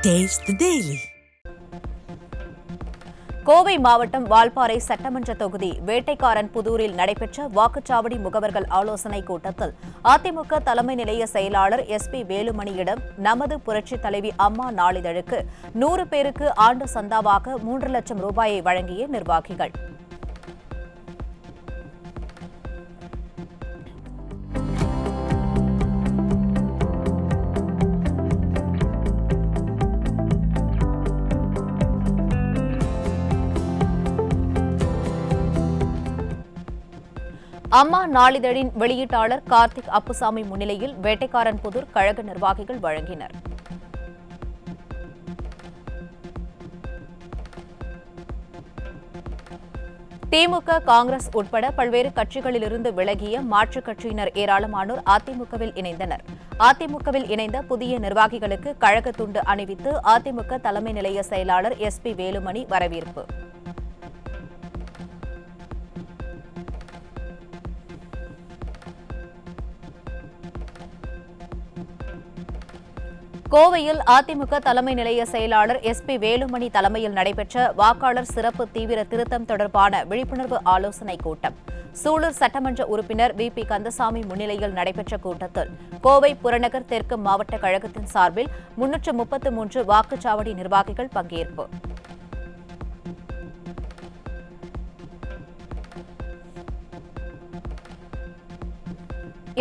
Taste the Daily. Kovai மாவட்டம் வால்பாறை சட்டமன்ற தொகுதி வேட்டைக்காரன் புதூரில் நடைபெற்ற வாக்குச்சாவடி முகவர்கள் ஆலோசனைக் கூட்டத்தில் அதிமுக தலைமை நிலைய செயலாளர் SP வேலுமணியிடம் நமது புரட்சித் தலைவி அம்மா நாளிதழுக்கு 100 பேருக்கு ஆண்டு சந்தாவாக 3 லட்சம் ரூபாயை வழங்கிய நிர்வாகிகள். அம்மா நாளிதழின் வெளியீட்டாளர் கார்த்திக் அப்புசாமி முன்னிலையில் வேட்டைக்காரன் புதூர் கழக நிர்வாகிகள் வழங்கினர். திமுக, காங்கிரஸ் உட்பட பல்வேறு கட்சிகளிலிருந்து விலகிய மாற்றுக் கட்சியினர் ஏராளமானோர் அதிமுகவில் இணைந்தனர். அதிமுகவில் இணைந்த புதிய நிர்வாகிகளுக்கு கழக துண்டு அணிவித்து அதிமுக தலைமை நிலைய செயலாளர் SP வேலுமணி வரவேற்பு. கோவையில் அதிமுக தலைமை நிலைய செயலாளர் SP வேலுமணி தலைமையில் நடைபெற்ற வாக்காளர் சிறப்பு தீவிர திருத்தம் தொடர்பான விழிப்புணர்வு ஆலோசனைக் கூட்டம். சூலூர் சட்டமன்ற உறுப்பினர் VP கந்தசாமி முன்னிலையில் நடைபெற்ற கூட்டத்தில் கோவை புறநகர் தெற்கு மாவட்ட கழகத்தின் சார்பில் 333 வாக்குச்சாவடி நிர்வாகிகள் பங்கேற்பு.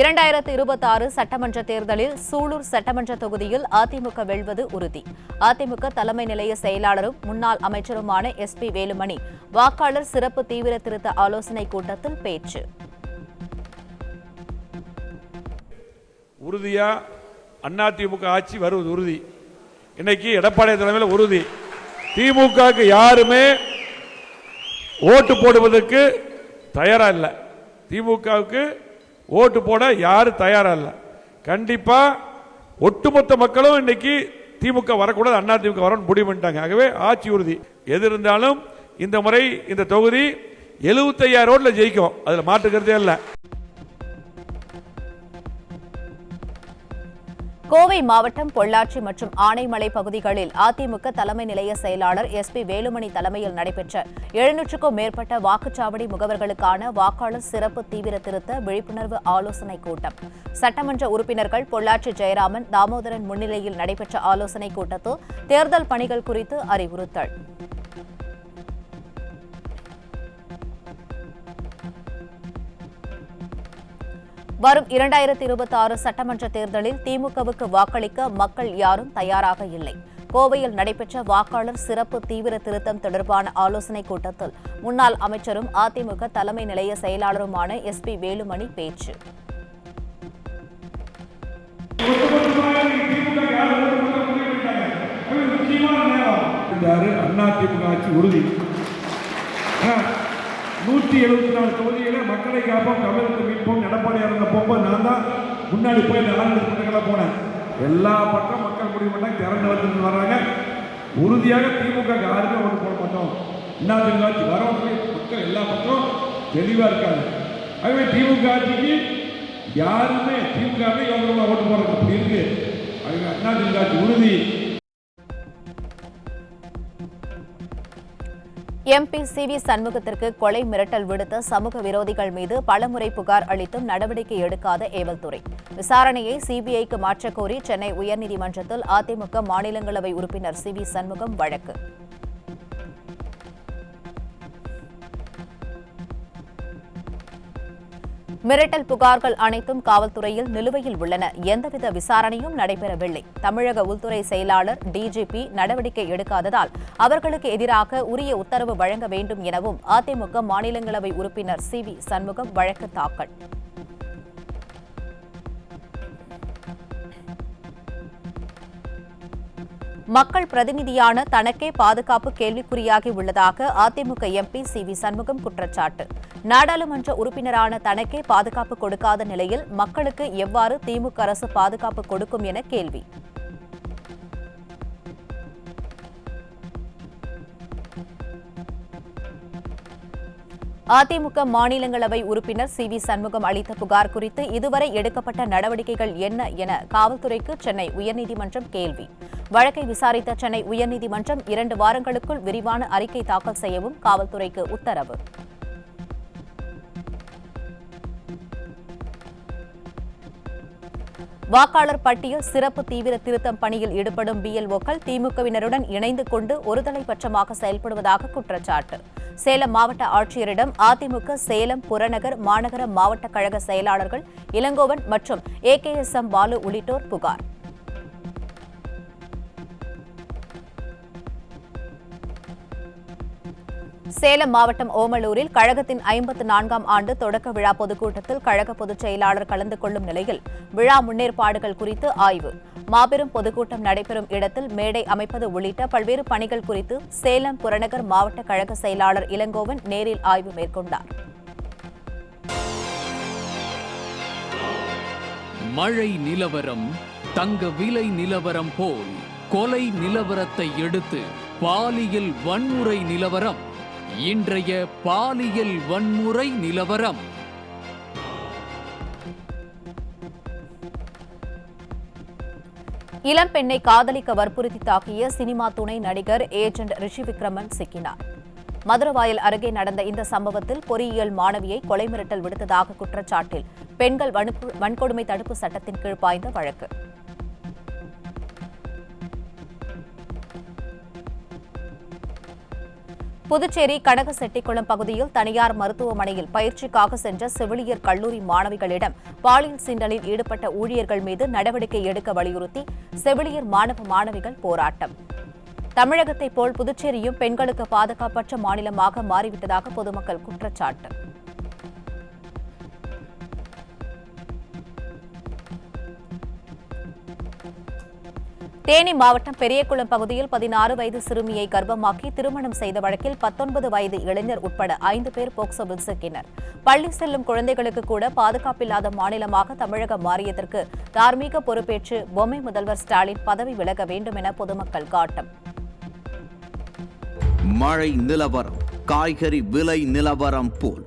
இரண்டாயிரத்து 26 சட்டமன்ற தேர்தலில் சூலூர் சட்டமன்ற தொகுதியில் அதிமுக வெல்வது உறுதி. அதிமுக தலைமை நிலைய செயலாளரும் முன்னாள் அமைச்சருமான SP வேலுமணி வாக்காளர் சிறப்பு தீவிர திருத்த ஆலோசனைக் கூட்டத்தில் பேச்சு. உறுதியா அதிமுக ஆட்சி வருவது உறுதி. இன்னைக்கு எடப்பாடி தலைமையில் உறுதி. திமுகவுக்கு யாருமே ஓட்டு போடுவதற்கு தயாரா இல்லை. திமுகவுக்கு ஓட்டு போட யாரும் தயாரா இல்ல. கண்டிப்பா ஒட்டுமொத்த மக்களும் இன்னைக்கு திமுக வரக்கூடாது, அதிமுக வரணும் முடிவு பண்ணிட்டாங்க. ஆகவே ஆட்சி உறுதி. எது இருந்தாலும் இந்த முறை இந்த தொகுதி 75,000 ஓட்டுல ஜெயிக்கும், அதுல மாற்றுக்கிறதே இல்லை. கோவை மாவட்டம் பொள்ளாச்சி மற்றும் ஆனைமலை பகுதிகளில் அதிமுக தலைமை நிலைய செயலாளர் SP வேலுமணி தலைமையில் நடைபெற்ற 700க்கும் மேற்பட்ட வாக்குச்சாவடி முகவர்களுக்கான வாக்காளர் சிறப்பு தீவிர திருத்த விழிப்புணர்வு ஆலோசனைக் கூட்டம். சட்டமன்ற உறுப்பினர்கள் பொள்ளாச்சி ஜெயராமன், தாமோதரன் முன்னிலையில் நடைபெற்ற ஆலோசனைக் கூட்டத்தில் தேர்தல் பணிகள் குறித்து அறிவுறுத்தல். வரும் 2026 சட்டமன்ற தேர்தலில் திமுகவுக்கு வாக்களிக்க மக்கள் யாரும் தயாராக இல்லை. கோவையில் நடைபெற்ற வாக்காளர் சிறப்பு தீவிர திருத்தம் தொடர்பான ஆலோசனைக் கூட்டத்தில் முன்னாள் அமைச்சரும் அதிமுக தலைமை நிலைய செயலாளருமான SP வேலுமணி பேச்சு. அதிமுக ஆட்சி உறுதி. 174 தொகுதியில மக்களை காப்போம், தமிழகத்தை மீட்போம். எடப்பாடியார் இருந்த போகும்போது நான் தான் முன்னாடி போய் இந்த ஆளுநர் போனேன். எல்லா பக்கம் மக்கள் முடிவு பண்ணாங்க, திறந்து வந்து வர்றாங்க. உறுதியாக திமுக யாருமே ஓட்டு போட மாட்டோம். அதிமுக ஆட்சி வரவங்க மக்கள் எல்லா பக்கம் தெளிவா இருக்காங்க. ஆகவே திமுக ஆட்சிக்கு யாருமே இவங்க ஓட்டு போடுறது அப்படி இருக்கு. அதிமுக ஆட்சி உறுதி. MP CV சண்முகத்திற்கு கொலை மிரட்டல் விடுத்த சமூக விரோதிகள் மீது பலமுறை புகார் அளித்தும் நடவடிக்கை எடுக்காத ஏவல்துறை. விசாரணையை CBIக்கு மாற்றக் கோரி சென்னை உயர்நீதிமன்றத்தில் அதிமுக மாநிலங்களவை உறுப்பினர் CV சண்முகம் வழக்கு. மிரட்டல் புகார்கள் அனைத்தும் காவல்துறையில் நிலுவையில் உள்ளன. எந்தவித விசாரணையும் நடைபெறவில்லை. தமிழக உள்துறை செயலாளர் DGP நடவடிக்கை எடுக்காததால் அவர்களுக்கு எதிராக உரிய உத்தரவு வழங்க வேண்டும் எனவும் அதிமுக மாநிலங்களவை உறுப்பினர் CV சண்முகம் வழக்கு தாக்கல். மக்கள் பிரதிநிதியான தனக்கே பாதுகாப்பு கேள்விக்குறியாகி உள்ளதாக அதிமுக MP CV சண்முகம் குற்றச்சாட்டு. நாடாளுமன்ற உறுப்பினரான தனக்கே பாதுகாப்பு கொடுக்காத நிலையில் மக்களுக்கு எவ்வாறு திமுக அரசு பாதுகாப்பு கொடுக்கும் என கேள்வி. அதிமுக மாநிலங்களவை உறுப்பினர் சி.வி. சண்முகம் அளித்த புகார் குறித்து இதுவரை எடுக்கப்பட்ட நடவடிக்கைகள் என்ன என காவல்துறைக்கு சென்னை உயர்நீதிமன்றம் கேள்வி. வழக்கை விசாரித்த சென்னை உயர்நீதிமன்றம் 2 வாரங்களுக்குள் விரிவான அறிக்கை தாக்கல் செய்யவும் காவல்துறைக்கு உத்தரவு. வாக்காளர் பட்டியல் சிறப்பு தீவிர திருத்தம் பணியில் ஈடுபடும் பிஎல்ஓக்கள் திமுகவினருடன் இணைந்து கொண்டு ஒருதலைபட்சமாக செயல்படுவதாக குற்றச்சாட்டு. சேலம் மாவட்ட ஆட்சியரிடம் அதிமுக சேலம் புறநகர் மாநகர மாவட்ட கழக செயலாளர்கள் இளங்கோவன் மற்றும் AKSM பாலு உள்ளிட்டோர் புகார். சேலம் மாவட்டம் ஓமலூரில் கழகத்தின் 54ஆம் ஆண்டு தொடக்க விழா பொதுக்கூட்டத்தில் கழக பொதுச் செயலாளர் கலந்து கொள்ளும் நிலையில் விழா முன்னேற்பாடுகள் குறித்து ஆய்வு. மாபெரும் பொதுக்கூட்டம் நடைபெறும் இடத்தில் மேடை அமைப்பது உள்ளிட்ட பல்வேறு பணிகள் குறித்து சேலம் புறநகர் மாவட்ட கழக செயலாளர் இளங்கோவன் நேரில் ஆய்வு மேற்கொண்டார். மழை நிலவரம் தங்க விலை நிலவரம் போல் கொலை நிலவரத்தை எடுத்து பாலியல் வன்முறை நிலவரம். இன்றைய பாலியல் வன்முறை நிலவரம். இளம்பெண்ணை காதலிக்க வற்புறுத்தி தாக்கிய சினிமா துணை நடிகர் ஏஜென்ட் ரிஷி விக்ரமன் சிக்கினார். மதுரவாயல் அருகே நடந்த இந்த சம்பவத்தில் பொறியியல் மாணவியை கொலை மிரட்டல் விடுத்ததாக குற்றச்சாட்டில் பெண்கள் வன்கொடுமை தடுப்பு சட்டத்தின் கீழ் பாய்ந்த வழக்கு. புதுச்சேரி கடகசெட்டிக்குளம் பகுதியில் தனியார் மருத்துவமனையில் பயிற்சிக்காக சென்ற செவிலியர் கல்லூரி மாணவிகளிடம் பாலியல் சீண்டலில் ஈடுபட்ட ஊழியர்கள் மீது நடவடிக்கை எடுக்க வலியுறுத்தி செவிலியர் மாணவ மாணவிகள் போராட்டம். தமிழகத்தைப் போல் புதுச்சேரியும் பெண்களுக்கு பாதுகாப்பற்ற மாநிலமாக மாறிவிட்டதாக பொதுமக்கள் குற்றச்சாட்டு. தேனி மாவட்டம் பெரியகுளம் பகுதியில் 16 வயது சிறுமியை கர்ப்பமாக்கி திருமணம் செய்த வழக்கில் 19 வயது இளைஞர் உட்பட 5 பேர் போக்சோவில் சிக்கினர். பள்ளி செல்லும் குழந்தைகளுக்கு கூட பாதுகாப்பில்லாத மாநிலமாக தமிழகம் மாறியதற்கு தார்மீக பொறுப்பேற்று பொம்மை முதல்வர் ஸ்டாலின் பதவி விலக வேண்டும் என பொதுமக்கள் காட்டம். மழை நிலவரம் காய்கறி விலை நிலவரம் போல்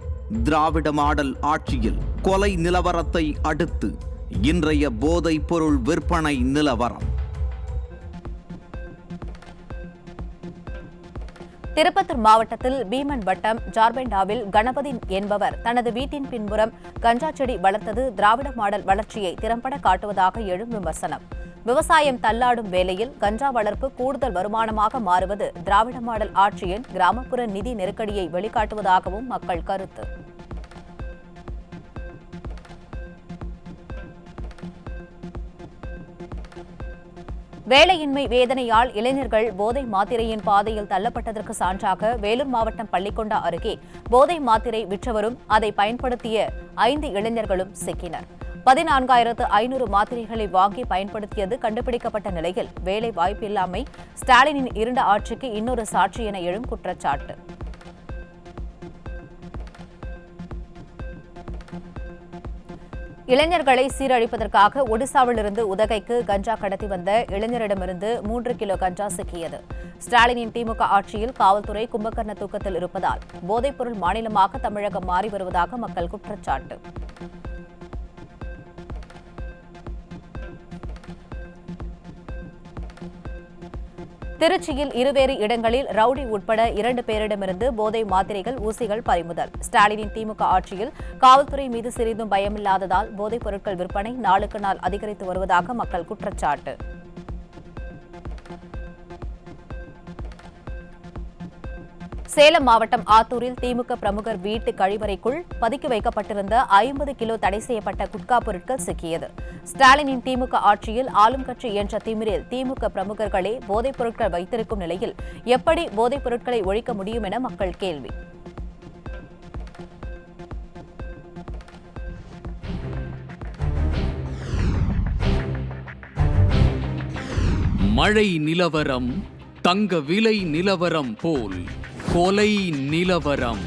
திராவிட மாடல் ஆட்சியில் கொலை நிலவரத்தை அடுத்து இன்றைய போதைப் பொருள் விற்பனை நிலவரம். திருப்பத்தூர் மாவட்டத்தில் பீமன் வட்டம் ஜார்பெண்டாவில் கணபதி என்பவர் தனது வீட்டின் பின்புறம் கஞ்சா செடி வளர்த்தது திராவிட மாடல் வளர்ச்சியை திறம்பட காட்டுவதாக எழும் விமர்சனம். விவசாயம் தள்ளாடும் வேளையில் கஞ்சா வளர்ப்பு கூடுதல் வருமானமாக மாறுவது திராவிட மாடல் ஆட்சியின் கிராமப்புற நிதி நெருக்கடியை வெளிக்காட்டுவதாகவும் மக்கள் கருத்து. வேலையின்மை வேதனையால் இளைஞர்கள் போதை மாத்திரையின் பாதையில் தள்ளப்பட்டதற்கு சான்றாக வேலூர் மாவட்டம் பள்ளிக்கொண்டா அருகே போதை மாத்திரை விற்றவரும் அதை பயன்படுத்திய 5 இளைஞர்களும் சிக்கினர். 14,500 மாத்திரைகளை வாங்கி பயன்படுத்தியது கண்டுபிடிக்கப்பட்ட நிலையில் வேலை வாய்ப்பில்லாமை ஸ்டாலினின் இருண்ட ஆட்சிக்கு இன்னொரு சாட்சி என எழும் குற்றச்சாட்டு. இளைஞர்களை சீரழிப்பதற்காக ஒடிசாவிலிருந்து உதகைக்கு கஞ்சா கடத்தி வந்த இளைஞரிடமிருந்து 3 கிலோ கஞ்சா சிக்கியது. ஸ்டாலினின் திமுக ஆட்சியில் காவல்துறை கும்பகர்ண தூக்கத்தில் இருப்பதால் போதைப்பொருள் மாநிலமாக தமிழகம் மாறி வருவதாக மக்கள் குற்றச்சாட்டு. திருச்சியில் இருவேறு இடங்களில் ரவுடி உட்பட 2 பேரிடமிருந்து போதை மாத்திரைகள் ஊசிகள் பறிமுதல். ஸ்டாலினின் திமுக ஆட்சியில் காவல்துறை மீது சிறிதும் பயமில்லாததால் போதைப் பொருட்கள் விற்பனை நாளுக்கு நாள் அதிகரித்து வருவதாக மக்கள் குற்றச்சாட்டு. சேலம் மாவட்டம் ஆத்தூரில் திமுக பிரமுகர் வீட்டு கழிவறைக்குள் பதுக்கி வைக்கப்பட்டிருந்த 50 கிலோ தடை செய்யப்பட்ட குட்கா பொருட்கள் சிக்கியது. ஸ்டாலினின் திமுக ஆட்சியில் ஆளும் கட்சி என்ற திமிரில் திமுக பிரமுகர்களே போதைப் பொருட்கள் வைத்திருக்கும் நிலையில் எப்படி போதைப் பொருட்களை ஒழிக்க முடியும் என மக்கள் கேள்வி. மழை நிலவரம் தங்க விலை நிலவரம் போல் கொலை நிலவரம்.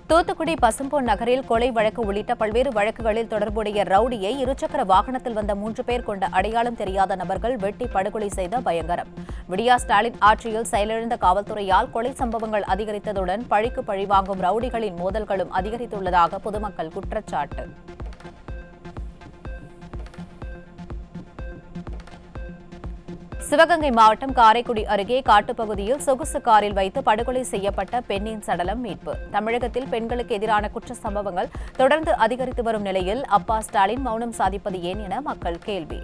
தூத்துக்குடி பசும்பொன் நகரில் கொலை வழக்கு உள்ளிட்ட பல்வேறு வழக்குகளில் தொடர்புடைய ரவுடியை இருசக்கர வாகனத்தில் வந்த 3 பேர் கொண்ட அடையாளம் தெரியாத நபர்கள் வெட்டி படுகொலை செய்த பயங்கரம். விடியா ஸ்டாலின் ஆட்சியில் செயலிழந்த காவல்துறையால் கொலை சம்பவங்கள் அதிகரித்ததுடன் பழிக்கு பழி வாங்கும் ரவுடிகளின் மோதல்களும் அதிகரித்துள்ளதாக பொதுமக்கள் குற்றச்சாட்டு. சிவகங்கை மாவட்டம் காரைக்குடி அருகே காட்டுப்பகுதியில் சொகுசு காரில் வைத்து படுகொலை செய்யப்பட்ட பெண்ணின் சடலம் மீட்பு. தமிழகத்தில் பெண்களுக்கு எதிரான குற்ற சம்பவங்கள் தொடர்ந்து அதிகரித்து வரும் நிலையில் அப்பா ஸ்டாலின் மௌனம் சாதிப்பது ஏன் என மக்கள் கேள்வி.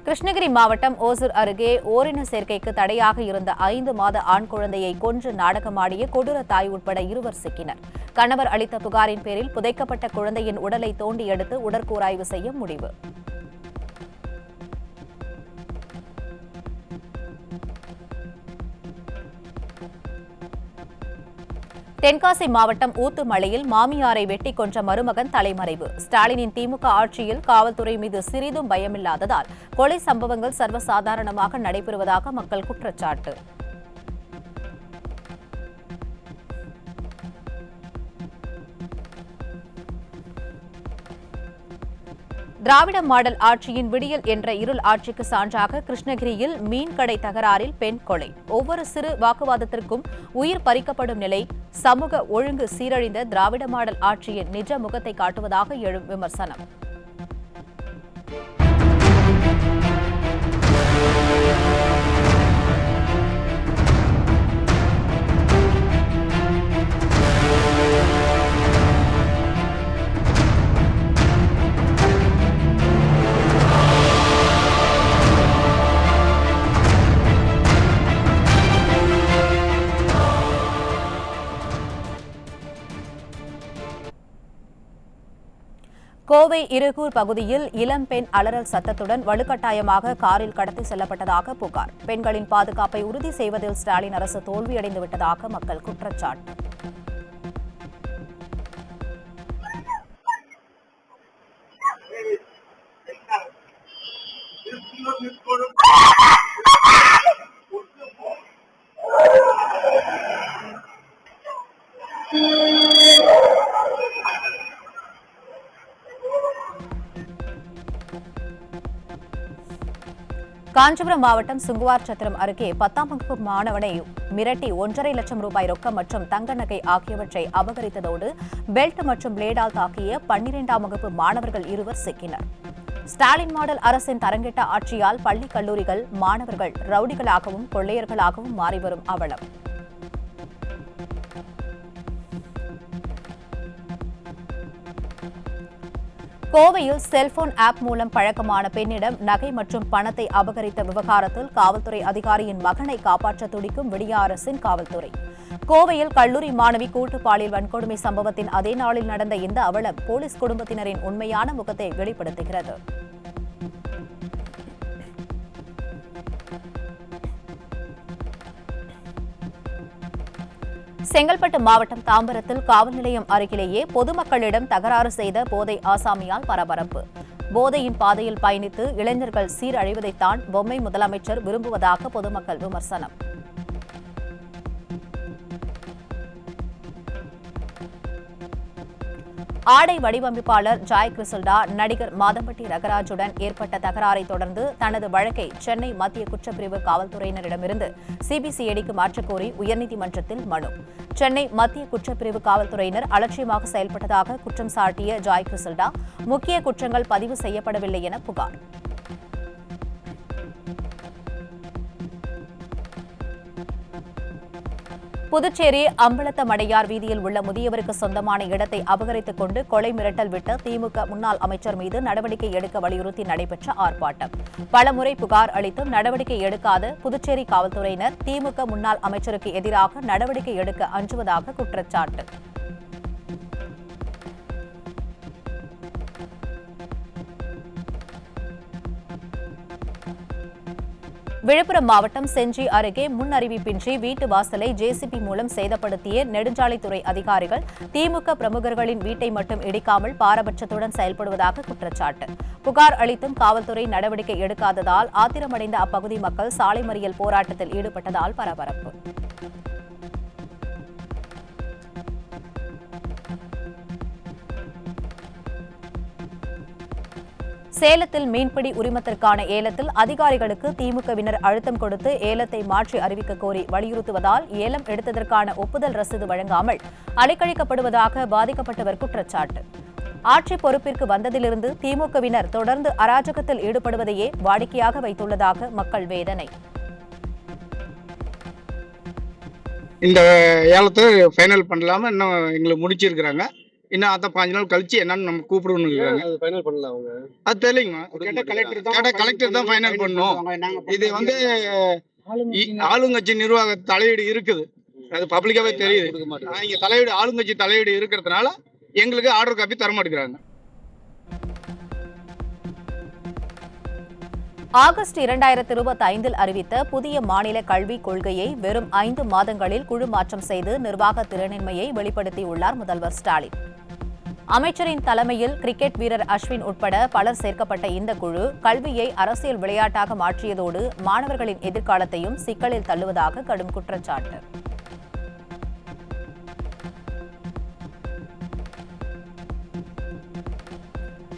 கிருஷ்ணகிரி மாவட்டம் ஓசூர் அருகே ஓரின சேர்க்கைக்கு தடையாக இருந்த 5 மாத ஆண் குழந்தையை கொன்று நாடகமாடிய கொடூர தாய் உட்பட 2 சிக்கினர். கணவர் அளித்த புகாரின் பேரில் புதைக்கப்பட்ட குழந்தையின் உடலை தோண்டி எடுத்து உடற்கூராய்வு செய்ய முடிவு. தென்காசி மாவட்டம் ஊத்துமலையில் மாமியாரை வெட்டி கொன்ற மருமகன் தலைமறைவு. ஸ்டாலினின் திமுக ஆட்சியில் காவல்துறை மீது சிறிதும் பயமில்லாததால் கொலை சம்பவங்கள் சர்வசாதாரணமாக நடைபெறுவதாக மக்கள் குற்றச்சாட்டு. திராவிட மாடல் ஆட்சியின் விடியல் என்ற இருள் ஆட்சிக்கு சான்றாக கிருஷ்ணகிரியில் மீன் கடை தகராறில் பெண் கொலை. ஒவ்வொரு சிறு வாக்குவாதத்திற்கும் உயிர் பறிக்கப்படும் நிலை சமூக ஒழுங்கு சீரழிந்த திராவிட மாடல் ஆட்சியின் நிஜ முகத்தை காட்டுவதாக எழும் விமர்சனம். கோவை இருகூர் பகுதியில் இளம்பெண் அலறல் சத்தத்துடன் வலுக்கட்டாயமாக காரில் கடத்தி செல்லப்பட்டதாக புகார். பெண்களின் பாதுகாப்பை உறுதி செய்வதில் ஸ்டாலின் அரசு தோல்வியடைந்துவிட்டதாக மக்கள் குற்றச்சாட்டு. காஞ்சிபுரம் மாவட்டம் சுங்குவார் சத்திரம் அருகே 10ஆம் வகுப்பு மாணவனை மிரட்டி 1.5 லட்சம் ரூபாய் ரொக்கம் மற்றும் தங்க நகை ஆகியவற்றை அபகரித்ததோடு பெல்ட் மற்றும் பிளேடால் தாக்கிய 12ஆம் வகுப்பு மாணவர்கள் 2 சிக்கினர். ஸ்டாலின் மாடல் அரசின் தரங்கெட்ட ஆட்சியால் பள்ளி கல்லூரிகள் மாணவர்கள் ரவுடிகளாகவும் கொள்ளையர்களாகவும் மாறிவரும் அவலம். கோவையில் செல்போன் ஆப் மூலம் பழக்கமான பெண்ணிடம் நகை மற்றும் பணத்தை அபகரித்த விவகாரத்தில் காவல்துறை அதிகாரியின் மகனை காப்பாற்ற துடிக்கும் விடியா அரசின் காவல்துறை. கோவையில் கல்லூரி மாணவி கூட்டு பாலியல் வன்கொடுமை சம்பவத்தின் அதே நாளில் நடந்த இந்த அவலம் போலீஸ் குடும்பத்தினரின் உண்மையான முகத்தை வெளிப்படுத்துகிறது. செங்கல்பட்டு மாவட்டம் தாம்பரத்தில் காவல் நிலையம் அருகிலேயே பொதுமக்களிடம் தகராறு செய்த போதை ஆசாமியால் பரபரப்பு. போதையின் பாதையில் பயணித்து இளைஞர்கள் சீரழிவதைத்தான் பொம்மை முதலமைச்சர் விரும்புவதாக பொதுமக்கள் விமர்சனம். ஆடை வடிவமைப்பாளர் ஜாய் கிறிசல்டா நடிகர் மாதம்பட்டி ரங்கராஜுடன் ஏற்பட்ட தகராறை தொடர்ந்து தனது வழக்கை சென்னை மத்திய குற்றப்பிரிவு காவல்துறையினரிடமிருந்து சிபிசிஐடிக்கு மாற்றக்கோரி உயர்நீதிமன்றத்தில் மனு. சென்னை மத்திய குற்றப்பிரிவு காவல்துறையினர் அலட்சியமாக செயல்பட்டதாக குற்றம் சாட்டிய ஜாய் கிறிசல்டா முக்கிய குற்றங்கள் பதிவு செய்யப்படவில்லை என புகார். புதுச்சேரி அம்பலத்தமடையார் வீதியில் உள்ள முதியவருக்கு சொந்தமான இடத்தை அபகரித்துக் கொண்டு கொலை மிரட்டல் விட்ட திமுக முன்னாள் அமைச்சர் மீது நடவடிக்கை எடுக்க வலியுறுத்தி நடைபெற்ற ஆர்ப்பாட்டம். பலமுறை புகார் அளித்தும் நடவடிக்கை எடுக்காத புதுச்சேரி காவல்துறையினர் திமுக முன்னாள் அமைச்சருக்கு எதிராக நடவடிக்கை எடுக்க அஞ்சுவதாக குற்றச்சாட்டு. விழுப்புரம் மாவட்டம் செஞ்சி அருகே முன் அறிவிப்பின்றி வீட்டு வாசலை ஜேசிபி மூலம் சேதப்படுத்திய நெடுஞ்சாலைத்துறை அதிகாரிகள் திமுக பிரமுகர்களின் வீட்டை மட்டும் இடிக்காமல் பாரபட்சத்துடன் செயல்படுவதாக குற்றச்சாட்டு. புகார் அளித்தும் காவல்துறை நடவடிக்கை எடுக்காததால் ஆத்திரமடைந்த அப்பகுதி மக்கள் சாலை மறியல் போராட்டத்தில் ஈடுபட்டதால் பரபரப்பு. சேலத்தில் மீன்பிடி உரிமத்திற்கான ஏலத்தில் அதிகாரிகளுக்கு திமுகவினர் அழுத்தம் கொடுத்து ஏலத்தை மாற்றி அறிவிக்க கோரி வலியுறுத்துவதால் ஏலம் எடுத்ததற்கான ஒப்புதல் ரசீது வழங்காமல் அலைக்கழிக்கப்படுவதாக பாதிக்கப்பட்டவர் குற்றச்சாட்டு. ஆட்சி பொறுப்பிற்கு வந்ததிலிருந்து திமுகவினர் தொடர்ந்து அராஜகத்தில் ஈடுபடுவதையே வாடிக்கையாக வைத்துள்ளதாக மக்கள் வேதனை. இந்த ஏலத்தை ஃபைனல் பண்ணலாம இன்னும் எங்களுக்கு முடிச்சிருக்கிறாங்க. இன்னும் அதை 5 நாள் கழிச்சு என்னன்னு நம்ம கூப்பிடணும். அது தெரியலைங்க. கலெக்டர் தான் ஃபைனல் பண்ணணும். இது வந்து ஆளுங்கட்சி நிர்வாக தலையீடு இருக்குது. அது பப்ளிக்காவே தெரியுது. இங்க தலையீடு ஆளுங்கட்சி தலையீடு இருக்கிறதுனால எங்களுக்கு ஆர்டர் காப்பி தர மாட்டேங்கிறாங்க. ஆகஸ்ட் 2025 அறிவித்த புதிய மாநில கல்விக் கொள்கையை வெறும் 5 மாதங்களில் குழு மாற்றம் செய்து நிர்வாக திறனின்மையை வெளிப்படுத்தியுள்ளார் முதல்வர் ஸ்டாலின். அமைச்சரின் தலைமையில் கிரிக்கெட் வீரர் அஸ்வின் உட்பட பலர் சேர்க்கப்பட்ட இந்த குழு கல்வியை அரசியல் விளையாட்டாக மாற்றியதோடு மாணவர்களின் எதிர்காலத்தையும் சிக்கலில் தள்ளுவதாக கடும் குற்றச்சாட்டு.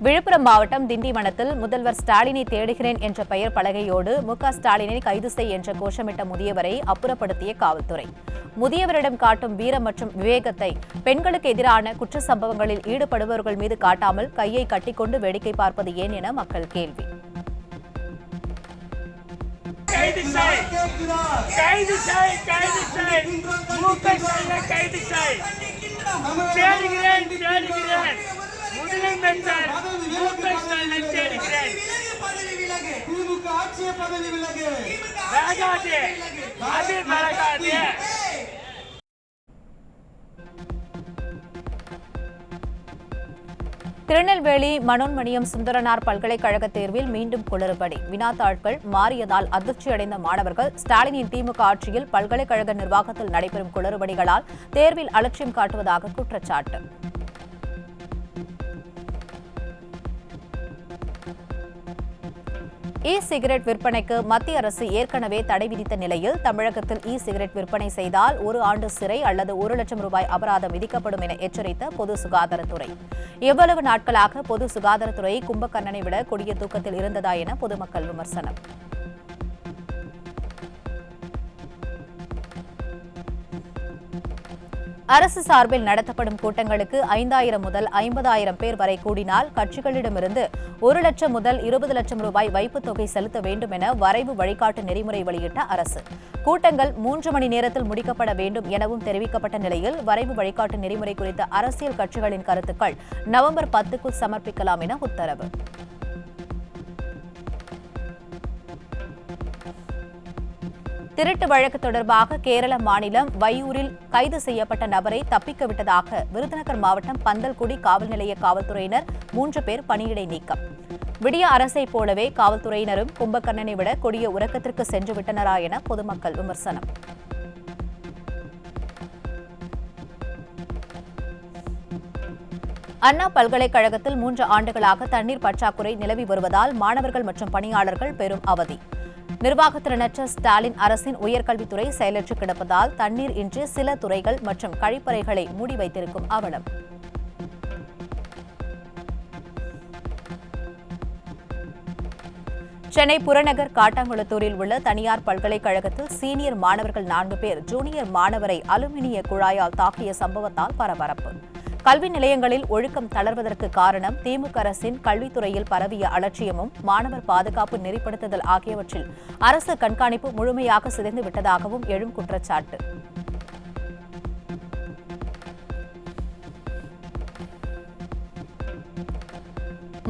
விழுப்புரம் மாவட்டம் திண்டிவனத்தில் முதல்வர் ஸ்டாலினை தேடுகிறேன் என்ற பெயர் பலகையோடு மு.க. ஸ்டாலினை கைது செய் என்ற கோஷமிட்ட முதியவரை அப்புறப்படுத்திய காவல்துறை. முதியவரிடம் காட்டும் வீரம் மற்றும் விவேகத்தை பெண்களுக்கு எதிரான குற்ற சம்பவங்களில் ஈடுபடுபவர்கள் மீது காட்டாமல் கையை கட்டிக்கொண்டு வேடிக்கை பார்ப்பது ஏன் என மக்கள் கேள்வி. திருநெல்வேலி மனோன்மணியம் சுந்தரனார் பல்கலைக்கழக தேர்வில் மீண்டும் குளறுபடி. வினாத்தாள்கள் மாறியதால் அதிர்ச்சியடைந்த மாணவர்கள் ஸ்டாலினின் திமுக ஆட்சியில் பல்கலைக்கழக நிர்வாகத்தில் நடைபெறும் குளறுபடிகளால் தேர்வில் அலட்சியம் காட்டுவதாக குற்றச்சாட்டு. இ சிகரெட் விற்பனைக்கு மத்திய அரசு ஏற்கனவே தடை விதித்த நிலையில் தமிழகத்தில் இ சிகரெட் விற்பனை செய்தால் 1 ஆண்டு சிறை அல்லது 1 லட்சம் ரூபாய் அபராதம் விதிக்கப்படும் என எச்சரித்த பொது சுகாதாரத்துறை. எவ்வளவு நாட்களாக பொது சுகாதாரத்துறை கும்பகர்ணனை விட கொடிய தூக்கத்தில் இருந்ததா என பொதுமக்கள் விமர்சனம். அரசு சார்பில் நடத்தப்படும் கூட்டங்களுக்கு 5000 முதல் 50,000 பேர் வரை கூடினால் கட்சிகளிடமிருந்து 1 லட்சம் முதல் 20 லட்சம் ரூபாய் வைப்புத் தொகை செலுத்த வேண்டும் என வரைவு வழிகாட்டு நெறிமுறை வெளியிட்ட அரசு. கூட்டங்கள் 3 மணி நேரத்தில் முடிக்கப்பட வேண்டும் எனவும் தெரிவிக்கப்பட்ட நிலையில் வரைவு வழிகாட்டு நெறிமுறை குறித்த அரசியல் கட்சிகளின் கருத்துக்கள் நவம்பர் 10க்குள் சமர்ப்பிக்கலாம் என உத்தரவு. திருட்டு வழக்கு தொடர்பாக கேரள மாநிலம் வையூரில் கைது செய்யப்பட்ட நபரை தப்பிக்க விட்டதாக விருதுநகர் மாவட்டம் பந்தல்குடி காவல் நிலைய காவல்துறையினர் 3 பேர் பணியிடை நீக்கம். விடிய அரசை போலவே காவல்துறையினரும் கும்பகர்ணனை விட கொடிய உறக்கத்திற்கு சென்று விட்டனரா என பொதுமக்கள் விமர்சனம். அண்ணா பல்கலைக்கழகத்தில் 3 ஆண்டுகளாக தண்ணீர் பற்றாக்குறை நிலவி வருவதால் மாணவர்கள் மற்றும் பணியாளர்கள் பெரும் அவதி. நிர்வாகத்திறனற்ற ஸ்டாலின் அரசின் உயர்கல்வித்துறை செயலற்று கிடப்பதால் தண்ணீர் இன்றி சில துறைகள் மற்றும் கழிப்பறைகளை மூடி வைத்திருக்கும் அவலம். சென்னை புறநகர் காட்டாங்குளத்தூரில் உள்ள தனியார் பல்கலைக்கழகத்தில் சீனியர் மாணவர்கள் 4 பேர் ஜூனியர் மாணவரை அலுமினிய குழாயால் தாக்கிய சம்பவத்தால் பரபரப்பு. கல்வி நிலையங்களில் ஒழுக்கம் தளர்வதற்கு காரணம் திமுக அரசின் கல்வித்துறையில் பரவிய அலட்சியமும் மாணவர் பாதுகாப்பு நெறிப்படுத்துதல் ஆகியவற்றில் அரசு கண்காணிப்பு முழுமையாக சிதைந்து விட்டதாகவும் எழும் குற்றச்சாட்டு.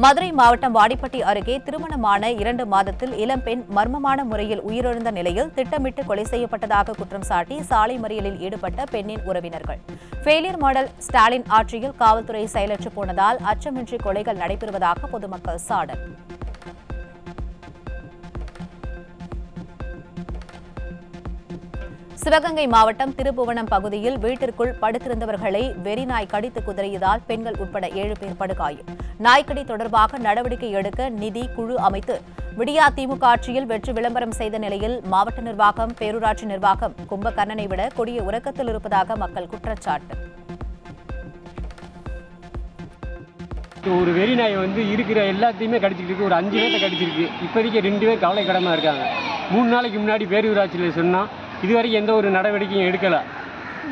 மதுரை மாவட்டம் வாடிப்பட்டி அருகே திருமணமான 2 மாதத்தில் இளம்பெண் மர்மமான முறையில் உயிரிழந்த நிலையில் திட்டமிட்டு கொலை செய்யப்பட்டதாக குற்றம் சாட்டி சாலை மறியலில் ஈடுபட்ட பெண்ணின் உறவினர்கள். ஃபெயிலியர் மாடல் ஸ்டாலின் ஆட்சியில் காவல்துறை செயலற்று போனதால் அச்சமின்றி கொலைகள் நடைபெறுவதாக பொதுமக்கள் சாடல். சிவகங்கை மாவட்டம் திருப்புவனம் பகுதியில் வீட்டிற்குள் படுத்திருந்தவர்களை வெறிநாய் கடித்து குதறியதால் பெண்கள் உட்பட 7 பேர் படுகாயம். நாய்க்கடி தொடர்பாக நடவடிக்கை எடுக்க நிதி குழு அமைத்து விடியா திமுக ஆட்சியில் வெற்றி விளம்பரம் செய்த நிலையில் மாவட்ட நிர்வாகம், பேரூராட்சி நிர்வாகம் கும்பகர்ணனை விட கொடிய உறக்கத்தில் இருப்பதாக மக்கள் குற்றச்சாட்டு. ஒரு வெறிநாய் இருக்கிற எல்லாத்தையுமே கடிச்சிருக்கு. ஒரு 5 பேர்த்த கடிச்சிருக்கு. இப்போதைக்கு 2 பேர் கவலைக்கிடமா இருக்காங்க. 3 நாளைக்கு முன்னாடி பேரூராட்சியில் சொன்னால் இதுவரைக்கும் எந்த ஒரு நடவடிக்கையும் எடுக்கலை.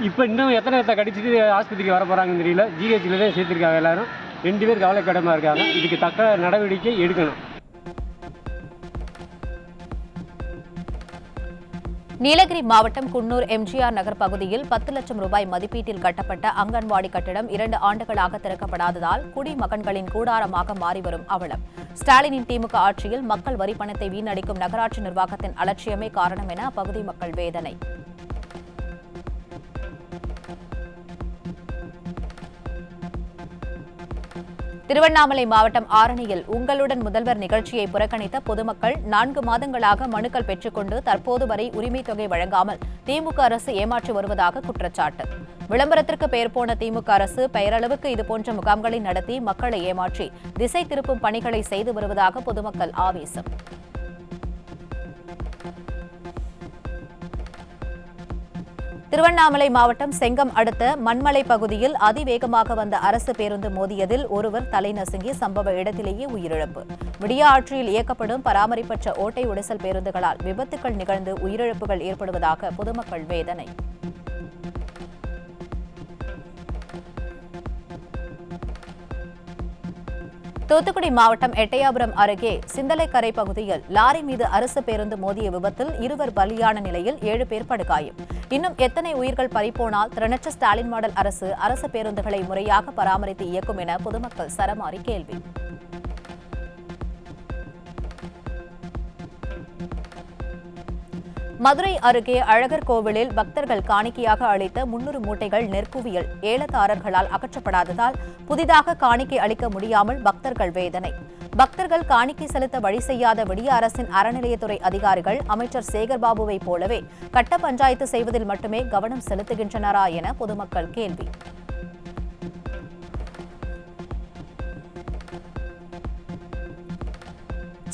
இப்போ இன்னும் எத்தனை பேர்த்த கடிச்சிட்டு ஆஸ்பத்திரிக்கு வர போகிறாங்கன்னு தெரியல. ஜிஹெச்சில் தான் சேர்த்துருக்காங்க. எல்லாரும் 2 பேர் கவலைக்கிடமா இருக்காங்க. இதுக்கு தக்க நடவடிக்கை எடுக்கணும். நீலகிரி மாவட்டம் குன்னூர் எம்ஜிஆர் நகர் பகுதியில் 10 லட்சம் ரூபாய் மதிப்பீட்டில் கட்டப்பட்ட அங்கன்வாடி கட்டிடம் 2 ஆண்டுகளாக திறக்கப்படாததால் குடிமகன்களின் கூடாரமாக மாறிவரும் அவலம். ஸ்டாலினின் திமுக ஆட்சியில் மக்கள் வரி பணத்தை வீணடிக்கும் நகராட்சி நிர்வாகத்தின் அலட்சியமே காரணம் என அப்பகுதி மக்கள் வேதனை. திருவண்ணாமலை மாவட்டம் ஆரணியில் உங்களுடன் முதல்வர் நிகழ்ச்சியை புறக்கணித்த பொதுமக்கள் 4 மாதங்களாக மனுக்கள் பெற்றுக்கொண்டு தற்போது வரை உரிமைத் தொகை வழங்காமல் திமுக அரசு ஏமாற்றி வருவதாக குற்றச்சாட்டு. விளம்பரத்திற்கு பெயர் போன திமுக அரசு பெயரளவுக்கு இதுபோன்ற முகாம்களை நடத்தி மக்களை ஏமாற்றி திசை திருப்பும் பணிகளை செய்து வருவதாக பொதுமக்கள் ஆவேசம். திருவண்ணாமலை மாவட்டம் செங்கம் அடுத்த மண்மலை பகுதியில் அதிவேகமாக வந்த அரசு பேருந்து மோதியதில் ஒருவர் தலை நசுங்கி சம்பவ இடத்திலேயே உயிரிழப்பு. விடியா ஆட்சியில் இயக்கப்படும் பராமரிப்பற்ற ஓட்டை உடைசல் பேருந்துகளால் விபத்துகள் நிகழ்ந்து உயிரிழப்புகள் ஏற்படுவதாக பொதுமக்கள் வேதனை. தூத்துக்குடி மாவட்டம் எட்டயாபுரம் அருகே சிந்தலைக்கரை பகுதியில் லாரி மீது அரசு பேருந்து மோதிய விபத்தில் 2 பலியான நிலையில் 7 பேர் படுகாயம். இன்னும் எத்தனை உயிர்கள் பறிபோனால் திறனற்ற ஸ்டாலின் மாடல் அரசு பேருந்துகளை முறையாக பராமரித்து இயக்கும் என பொதுமக்கள் சரமாரி கேள்வி. மதுரை அருகே அழகர் கோவிலில் பக்தர்கள் காணிக்கையாக அளித்த 300 மூட்டைகள் நெற்குவியல் ஏலதாரர்களால் அகற்றப்படாததால் புதிதாக காணிக்கை அளிக்க முடியாமல் பக்தர்கள் வேதனை. பக்தர்கள் காணிக்கை செலுத்த வழி செய்யாத விடிய அரசின் அறநிலையத்துறை அதிகாரிகள் அமைச்சர் சேகர்பாபுவை போலவே கட்ட பஞ்சாயத்து செய்வதில் மட்டுமே கவனம் செலுத்துகின்றனரா என பொதுமக்கள் கேள்வி.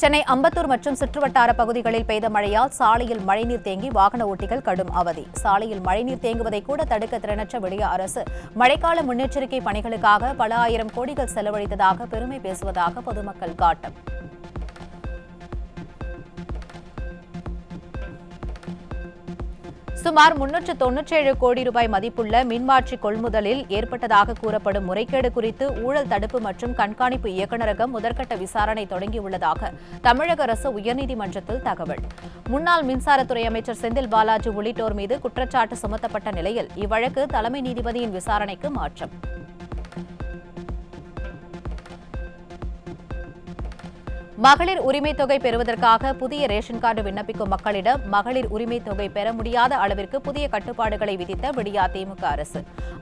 சென்னை அம்பத்தூர் மற்றும் சுற்றுவட்டார பகுதிகளில் பெய்த மழையால் சாலையில் மழைநீர் தேங்கி வாகன ஓட்டிகள் கடும் அவதி. சாலையில் மழைநீர் தேங்குவதை கூட தடுக்க திறனற்ற விடிய அரசு மழைக்கால முன்னெச்சரிக்கை பணிகளுக்காக பல ஆயிரம் கோடிகள் செலவழித்ததாக பெருமை பேசுவதாக பொதுமக்கள் காட்டம். சுமார் 397 கோடி ரூபாய் மதிப்புள்ள மின்மாற்றி கொள்முதலில் ஏற்பட்டதாக கூறப்படும் முறைகேடு குறித்து ஊழல் தடுப்பு மற்றும் கண்காணிப்பு இயக்குநரகம் முதற்கட்ட விசாரணை தொடங்கியுள்ளதாக தமிழக அரசு உயர்நீதிமன்றத்தில் தகவல். முன்னாள் மின்சாரத்துறை அமைச்சர் செந்தில் பாலாஜி உள்ளிட்டோர் மீது குற்றச்சாட்டு சுமத்தப்பட்ட நிலையில் இவ்வழக்கு தலைமை நீதிபதியின் விசாரணைக்கு மாற்றம். மகளிர் உரிமைத் தொகை பெறுவதற்காக புதிய ரேஷன் கார்டு விண்ணப்பிக்கும் மக்களிடம் மகளிர் உரிமைத் தொகை பெற முடியாத அளவிற்கு புதிய கட்டுப்பாடுகளை விதித்த விடியா திமுக அரசு.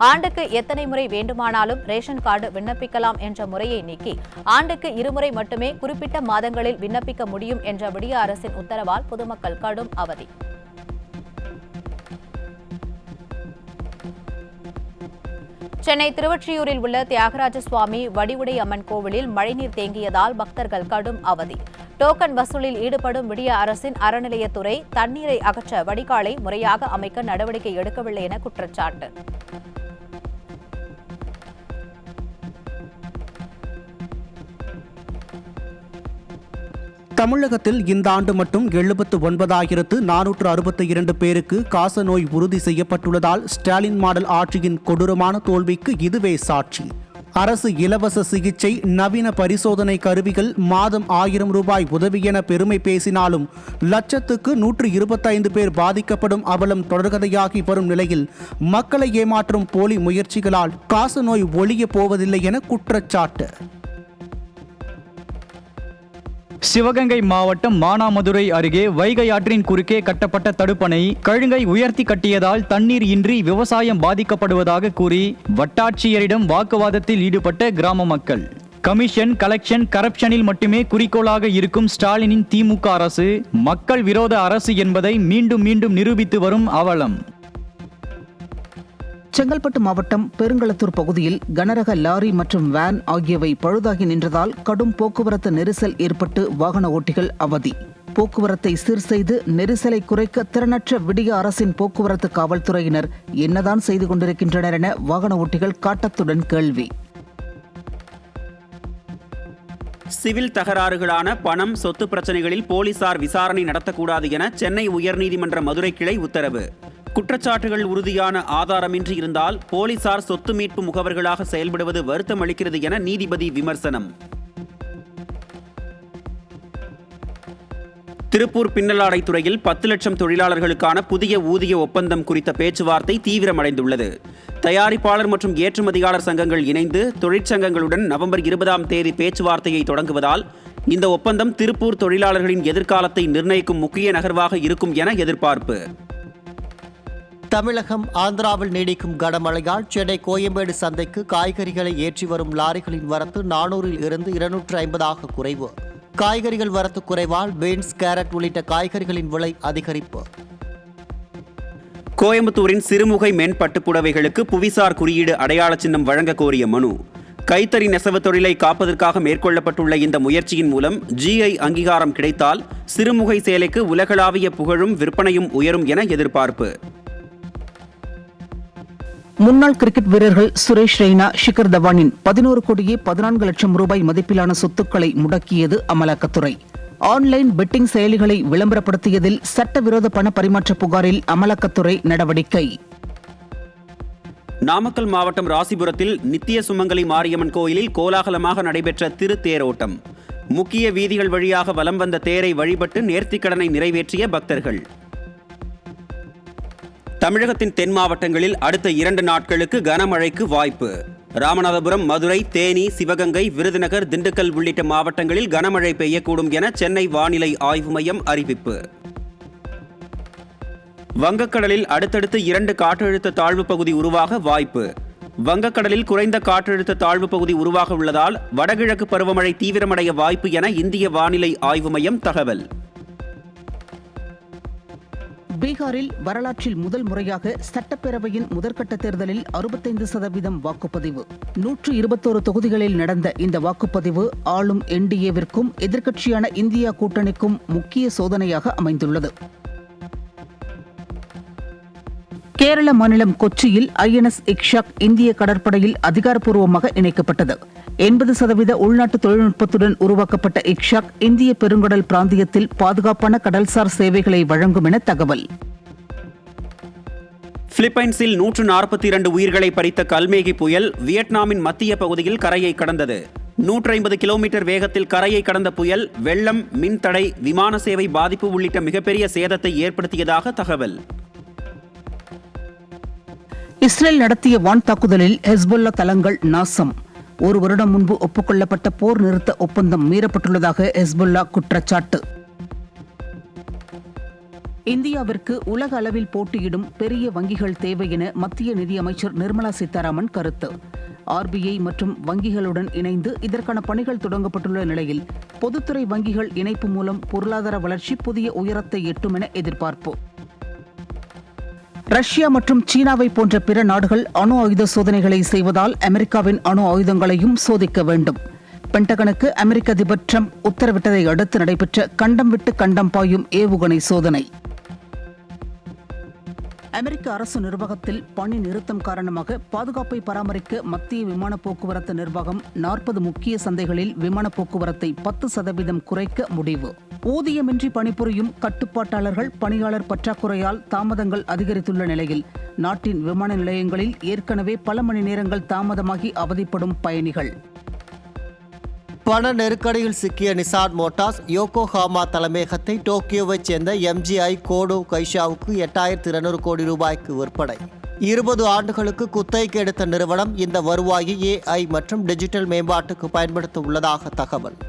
ஆண்டுக்கு எத்தனை முறை வேண்டுமானாலும் ரேஷன் கார்டு விண்ணப்பிக்கலாம் என்ற முறையை நீக்கி ஆண்டுக்கு 2 முறை மட்டுமே குறிப்பிட்ட மாதங்களில் விண்ணப்பிக்க முடியும் என்ற விடியா அரசின் உத்தரவால் பொதுமக்கள் கடும் அவதி. சென்னை திருவொற்றியூரில் உள்ள தியாகராஜ சுவாமி வடிவுடை அம்மன் கோவிலில் மழைநீர் தேங்கியதால் பக்தர்கள் கடும் அவதி. டோக்கன் வசூலில் ஈடுபடும் விடிய அரசின் அறநிலையத்துறை தண்ணீரை அகற்ற வடிகாலை முறையாக அமைக்க நடவடிக்கை எடுக்கவில்லை என குற்றச்சாட்டு. தமிழகத்தில் இந்த ஆண்டு மட்டும் 79,462 பேருக்கு காசநோய் உறுதி செய்யப்பட்டுள்ளதால் ஸ்டாலின் மாடல் ஆட்சியின் கொடூரமான தோல்விக்கு இதுவே சாட்சி. அரசு இலவச சிகிச்சை, நவீன பரிசோதனை கருவிகள், மாதம் 1000 ரூபாய் உதவி என பெருமை பேசினாலும் லட்சத்துக்கு 125 பேர் பாதிக்கப்படும் அவலம் தொடர்கதையாகி வரும் நிலையில் மக்களை ஏமாற்றும் போலி முயற்சிகளால் காசநோய் ஒழிய போவதில்லை என குற்றச்சாட்டு. சிவகங்கை மாவட்டம் மானாமதுரை அருகே வைகை ஆற்றின் குறுக்கே கட்டப்பட்ட தடுப்பணை கழுங்கை உயர்த்தி கட்டியதால் தண்ணீர் இன்றி விவசாயம் பாதிக்கப்படுவதாக கூறி வட்டாட்சியரிடம் வாக்குவாதத்தில் ஈடுபட்ட கிராம மக்கள். கமிஷன், கலெக்ஷன், கரப்ஷனில் மட்டுமே குறிக்கோளாக இருக்கும் ஸ்டாலினின் திமுக அரசு மக்கள் விரோத அரசு என்பதை மீண்டும் மீண்டும் நிரூபித்து வரும் அவலம். செங்கல்பட்டு மாவட்டம் பெருங்களத்தூர் பகுதியில் கனரக லாரி மற்றும் வேன் ஆகியவை பழுதாகி நின்றதால் கடும் போக்குவரத்து நெரிசல் ஏற்பட்டு வாகன ஓட்டிகள் அவதி. போக்குவரத்தை சீர் செய்து நெரிசலை குறைக்க திறனற்ற விடிய அரசின் போக்குவரத்து காவல்துறையினர் என்னதான் செய்து கொண்டிருக்கின்றனர் என வாகன ஓட்டிகள் காட்டத்துடன் கேள்வி. சிவில் தகராறுகளான பணம், சொத்து பிரச்சனைகளில் போலீசார் விசாரணை நடத்தக்கூடாது என சென்னை உயர்நீதிமன்ற மதுரை கிளை உத்தரவு. குற்றச்சாட்டுகள் உறுதியான ஆதாரமின்றி இருந்தால் போலீசார் சொத்து மீட்பு முகவர்களாக செயல்படுவது வருத்தம் அளிக்கிறது என நீதிபதி விமர்சனம். திருப்பூர் பின்னலாடை துறையில் 10 லட்சம் தொழிலாளர்களுக்கான புதிய ஊதிய ஒப்பந்தம் குறித்த பேச்சுவார்த்தை தீவிரமடைந்துள்ளது. தயாரிப்பாளர் மற்றும் ஏற்றுமதியாளர் சங்கங்கள் இணைந்து தொழிற்சங்கங்களுடன் நவம்பர் 20ஆம் தேதி பேச்சுவார்த்தையை தொடங்குவதால் இந்த ஒப்பந்தம் திருப்பூர் தொழிலாளர்களின் எதிர்காலத்தை நிர்ணயிக்கும் முக்கிய நகர்வாக இருக்கும் என எதிர்பார்ப்பு. தமிழகம், ஆந்திராவில் நீடிக்கும் கனமழையால் சென்னை கோயம்பேடு சந்தைக்கு காய்கறிகளை ஏற்றி வரும் லாரிகளின் வரத்து 400 இருந்து 250 குறைவு. காய்கறிகள் வரத்து குறைவால் பீன்ஸ், கேரட் உள்ளிட்ட காய்கறிகளின் விலை அதிகரிப்பு. கோயம்புத்தூரின் சிறுமுகை மென் பட்டுப்புடவைகளுக்கு புவிசார் குறியீடு அடையாள சின்னம் வழங்க கோரிய மனு. கைத்தறி நெசவு தொழிலை காப்பதற்காக மேற்கொள்ளப்பட்டுள்ள இந்த முயற்சியின் மூலம் GI அங்கீகாரம் கிடைத்தால் சிறுமுகை சேலைக்கு உலகளாவிய புகழும் விற்பனையும் உயரும் என எதிர்பார்ப்பு. முன்னாள் கிரிக்கெட் வீரர்கள் சுரேஷ் ரெய்னா, ஷிகர் தவானின் 11 கோடியே 14 லட்சம் ரூபாய் மதிப்பிலான சொத்துக்களை முடக்கியது அமலாக்கத்துறை. ஆன்லைன் பெட்டிங் செயலிகளை விளம்பரப்படுத்தியதில் சட்டவிரோத பண பரிமாற்ற புகாரில் அமலாக்கத்துறை நடவடிக்கை. நாமக்கல் மாவட்டம் ராசிபுரத்தில் நித்திய சுமங்கலி மாரியம்மன் கோயிலில் கோலாகலமாக நடைபெற்ற திருத்தேரோட்டம். முக்கிய வீதிகள் வழியாக வலம் வந்த தேரை வழிபட்டு நேர்த்திக்கடனை நிறைவேற்றிய பக்தர்கள். தமிழகத்தின் தென் மாவட்டங்களில் அடுத்த 2 நாட்களுக்கு கனமழைக்கு வாய்ப்பு. ராமநாதபுரம், மதுரை, தேனி, சிவகங்கை, விருதுநகர், திண்டுக்கல் உள்ளிட்ட மாவட்டங்களில் கனமழை பெய்யக்கூடும் என சென்னை வானிலை ஆய்வு மையம் அறிவிப்பு. வங்கக்கடலில் அடுத்தடுத்து 2 காற்றழுத்த தாழ்வு பகுதி உருவாக வாய்ப்பு. வங்கக்கடலில் குறைந்த காற்றழுத்த தாழ்வு பகுதி உருவாக உள்ளதால் வடகிழக்கு பருவமழை தீவிரமடைய வாய்ப்பு என இந்திய வானிலை ஆய்வு மையம் தகவல். பீகாரில் வரலாற்றில் முதல் முறையாக சட்டப்பேரவையின் முதற்கட்ட தேர்தலில் 65% வாக்குப்பதிவு. 121 தொகுதிகளில் நடந்த இந்த வாக்குப்பதிவு ஆளும் NDAவிற்கும் எதிர்க்கட்சியான இந்தியா கூட்டணிக்கும் முக்கிய சோதனையாக அமைந்துள்ளது. கேரள மாநிலம் கொச்சியில் INS இக்ஷாக் இந்திய கடற்படையில் அதிகாரப்பூர்வமாக இணைக்கப்பட்டது. 80% உள்நாட்டு தொழில்நுட்பத்துடன் உருவாக்கப்பட்ட இக்ஷாக் இந்திய பெருங்கடல் பிராந்தியத்தில் பாதுகாப்பான கடல்சார் சேவைகளை வழங்கும் என தகவல். பிலிப்பைன்ஸில் 142 உயிர்களை பறித்த கல்மேகி புயல் வியட்நாமின் மத்திய பகுதியில் கரையை கடந்தது. 150 கிலோமீட்டர் வேகத்தில் கரையை கடந்த புயல் வெள்ளம், மின்தடை, விமான சேவை பாதிப்பு உள்ளிட்ட மிகப்பெரிய சேதத்தை ஏற்படுத்தியதாக தகவல். இஸ்ரேல் நடத்திய வான் தாக்குதலில் ஹெஸ்பொல்லா தளங்கள் நாசம். 1 வருடம் முன்பு ஒப்புக்கொள்ளப்பட்ட போர் நிறுத்த ஒப்பந்தம் மீறப்பட்டுள்ளதாக ஹெஸ்பொல்லா குற்றச்சாட்டு. இந்தியாவிற்கு உலக அளவில் போட்டியிடும் பெரிய வங்கிகள் தேவை என மத்திய நிதியமைச்சர் நிர்மலா சீதாராமன் கருத்து. RBI மற்றும் வங்கிகளுடன் இணைந்து இதற்கான பணிகள் தொடங்கப்பட்டுள்ள நிலையில் பொதுத்துறை வங்கிகள் இணைப்பு மூலம் பொருளாதார வளர்ச்சி புதிய உயரத்தை எட்டும் என எதிர்பார்ப்பு. ரஷ்யா மற்றும் சீனாவை போன்ற பிற நாடுகள் அணு ஆயுத சோதனைகளை செய்வதால் அமெரிக்காவின் அணு ஆயுதங்களையும் சோதிக்க வேண்டும். பென்டகனுக்கு அமெரிக்க அதிபர் டிரம்ப் உத்தரவிட்டதை அடுத்து நடைபெற்ற கண்டம் விட்டு கண்டம் பாயும் ஏவுகணை சோதனை. அமெரிக்க அரசு நிர்வாகத்தில் பணி நிறுத்தம் காரணமாக பாதுகாப்பை பராமரிக்க மத்திய விமான போக்குவரத்து நிர்வாகம் 40 முக்கிய சந்தைகளில் விமான போக்குவரத்தை 10% குறைக்க முடிவு. ஊதியமின்றி பணிபுரியும் கட்டுப்பாட்டாளர்கள் பணியாளர் பற்றாக்குறையால் தாமதங்கள் அதிகரித்துள்ள நிலையில் நாட்டின் விமான நிலையங்களில் ஏற்கனவே பல மணி நேரங்கள் தாமதமாகி அவதிப்படும் பயணிகள். பண நெருக்கடியில் சிக்கிய நிசான் மோட்டார்ஸ் யோகோஹாமா தலைமையகத்தை டோக்கியோவைச் சேர்ந்த MGI கோடோ கைஷாவுக்கு 8200 கோடி ரூபாய்க்கு விற்பனை. 20 ஆண்டுகளுக்கு குத்தகைக்கு எடுத்த நிறுவனம் இந்த வருவாயை AI மற்றும் டிஜிட்டல் மேம்பாட்டுக்கு பயன்படுத்த உள்ளதாக தகவல்.